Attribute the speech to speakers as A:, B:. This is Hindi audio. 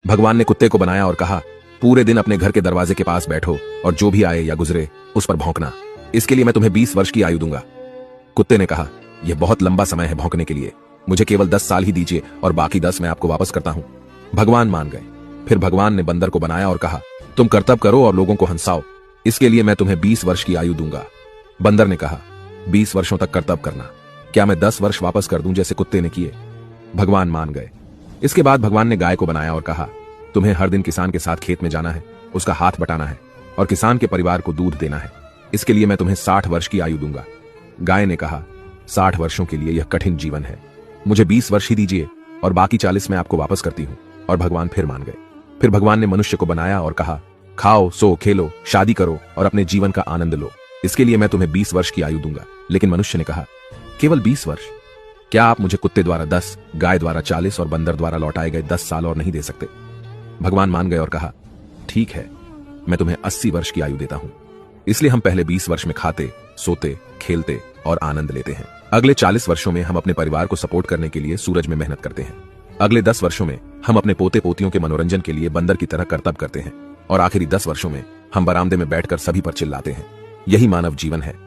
A: भगवान ने कुत्ते को बनाया और कहा, पूरे दिन अपने घर के दरवाजे के पास बैठो और जो भी आए या गुजरे उस पर भौंकना। इसके लिए मैं तुम्हें 20 वर्ष की आयु दूंगा। कुत्ते ने कहा, यह बहुत लंबा समय है भौंकने के लिए, मुझे केवल 10 साल ही दीजिए और बाकी 10 मैं आपको वापस करता हूं। भगवान मान गए। फिर भगवान ने बंदर को बनाया और कहा, तुम कर्तव्य करो और लोगों को हंसाओ, इसके लिए मैं तुम्हें 20 वर्ष की आयु दूंगा। बंदर ने कहा, 20 वर्षों तक कर्तव्य करना, क्या मैं 10 वर्ष वापस कर दूं जैसे कुत्ते ने किए? भगवान मान गए। इसके बाद भगवान ने गाय को बनाया और कहा, तुम्हें हर दिन किसान के साथ खेत में जाना है, उसका हाथ बटाना है और किसान के परिवार को दूध देना है, इसके लिए मैं तुम्हें 60 वर्ष की आयु दूंगा। गाय ने कहा, 60 वर्षों के लिए यह कठिन जीवन है, मुझे 20 वर्ष ही दीजिए और बाकी 40 मैं आपको वापस करती हूं। और भगवान फिर मान गए। फिर भगवान ने मनुष्य को बनाया और कहा, खाओ, सो, खेलो, शादी करो और अपने जीवन का आनंद लो, इसके लिए मैं तुम्हें 20 वर्ष की आयु दूंगा। लेकिन मनुष्य ने कहा, केवल 20 वर्ष? क्या आप मुझे कुत्ते द्वारा 10, गाय द्वारा 40 और बंदर द्वारा लौटाए गए 10 साल और नहीं दे सकते? भगवान मान गए और कहा, ठीक है, मैं तुम्हें 80 वर्ष की आयु देता हूं। इसलिए हम पहले 20 वर्ष में खाते, सोते, खेलते और आनंद लेते हैं। अगले 40 वर्षों में हम अपने परिवार को सपोर्ट करने के लिए सूरज में मेहनत करते हैं। अगले 10 वर्षों में हम अपने पोते पोतियों के मनोरंजन के लिए बंदर की तरह कर्तव्य करते हैं और आखिरी 10 वर्षों में हम बरामदे में बैठकर सभी पर चिल्लाते हैं। यही मानव जीवन है।